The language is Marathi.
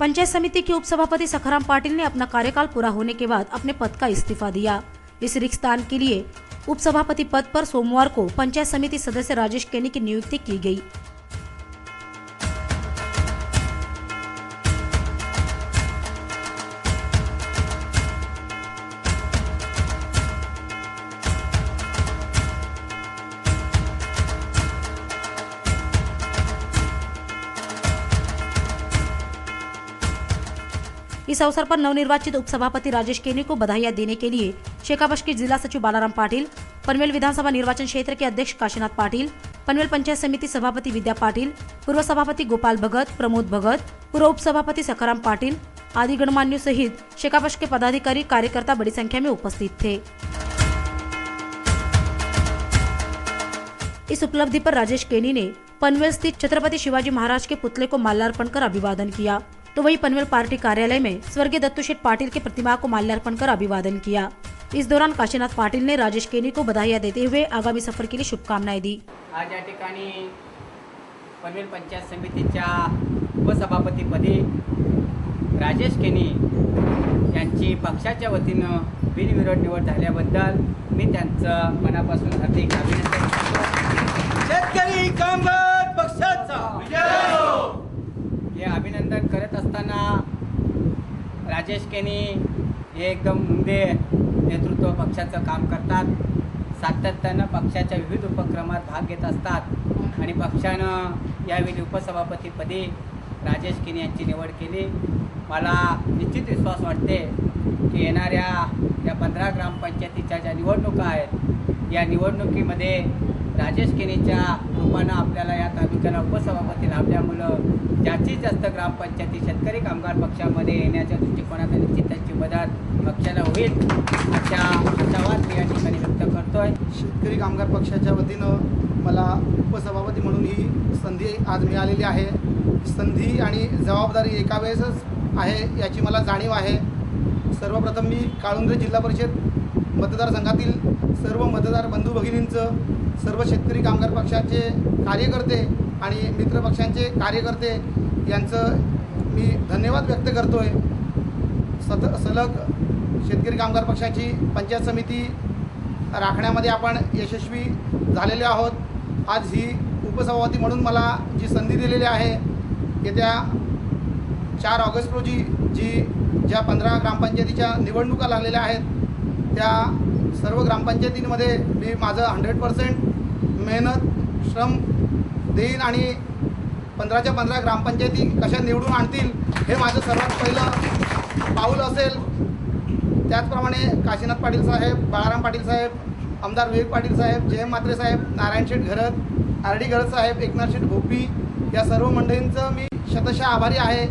पंचायत समिति के उपसभापति सखाराम पाटिल ने अपना कार्यकाल पूरा होने के बाद अपने पद का इस्तीफा दिया। इस रिक्त स्थान के लिए उपसभापति पद पर सोमवार को पंचायत समिति सदस्य राजेश केनी की नियुक्ति की गई। इस अवसर पर नवनिर्वाचित उपसभापति राजेश केनी को बधाइयां देने के लिए शेकापश के जिला सचिव बालाराम पाटिल, पनवेल विधानसभा निर्वाचन क्षेत्र के अध्यक्ष काशीनाथ पाटिल, पनवेल पंचायत समिति सभापति विद्या पाटिल, पूर्व सभापति गोपाल भगत, प्रमोद भगत, पूर्व उपसभापति सखाराम पाटिल आदि गणमान्यों सहित शेकापश के पदाधिकारी कार्यकर्ता बड़ी संख्या में उपस्थित थे। इस उपलब्धि पर राजेश केनी ने पनवेल स्थित छत्रपति शिवाजी महाराज के पुतले को माल्यार्पण कर अभिवादन किया, तो वही पनवेल पार्टी कार्यालय में स्वर्गीय दत्तूशेठ पाटिल के प्रतिमा को माल्यार्पण कर अभिवादन किया। इस दौरान काशीनाथ पाटिल ने राजेश केनी को बधाइयां देते हुए आगामी सफर के लिए शुभकामनाएं दी। आज या ठिकाणी पनवेल पंचायत समितीच्या उपसभापतीपदी राजेश केनी यांची पक्षाच्या वतीनं बिनविरोध निवड झाल्याबद्दल मी त्यांचं मनापासून हार्दिक अभिनंदन करतो। शेतकरी कामगार पक्षाचा विजय हो। हे अभिनंदन करत असताना राजेश केनी हे एकदम उमदे नेतृत्व पक्षाचं काम करतात, सातत्यानं पक्षाच्या विविध उपक्रमात भाग घेत असतात आणि पक्षानं यावेळी उपसभापतीपदी राजेश केनी यांची निवड केली। मला निश्चित विश्वास वाटते की येणाऱ्या या 15 ग्रामपंचायतीच्या ज्या निवडणुका आहेत या निवडणुकीमध्ये राजेश केनीच्या रूपानं आपल्याला या तालुक्याला उपसभापती लाभल्यामुळं जास्तीत जास्त ग्रामपंचायती शेतकरी कामगार पक्षामध्ये येण्याच्या दृष्टिकोनातून निश्चित त्यांची मदत पक्षाला होईल अशा आशावाद मी या ठिकाणी व्यक्त करतोय। शेतकरी कामगार पक्षाच्या वतीनं मला उपसभापती म्हणून ही संधी आज मिळालेली आहे। संधी आणि जबाबदारी एका वेळेसच आहे याची मला जाणीव आहे। सर्वप्रथम मी काळुंद्रे जिल्हा परिषद मतदारसंघातील सर्व मतदार बंधू भगिनींचं, सर्व शेतकरी कामगार पक्षाचे कार्यकर्ते आणि मित्र पक्षांचे कार्यकर्ते यांचं मी धन्यवाद व्यक्त करतोय। सलग शेतकरी कामगार पक्षाची पंचायत समिती राखण्यामध्ये आपण यशस्वी झालेले आहोत। आज ही उपसभापती म्हणून मला जी संधी दिलेली आहे, येत्या 4 ऑगस्ट रोजी ज्या 15 ग्रामपंचायतीच्या निवडणुका लागलेल्या आहेत त्या सर्व ग्रामपंचायतींमध्ये मी माझं 100% मेहनत श्रम देईन आणि 15च्या 15 ग्रामपंचायती कशा निवडून आणतील हे माझं सर्वात पहिलं पाऊल असेल। त्याचप्रमाणे काशीनाथ पाटील साहेब, बाळाराम पाटील साहेब, आमदार विवेक पाटील साहेब, जयम म्हात्रे साहेब, नारायण शेठ घरत, आर डी घरत साहेब, एकनाथ शेठ भोपी या सर्व मंडळींचं मी शतशः आभारी आहे।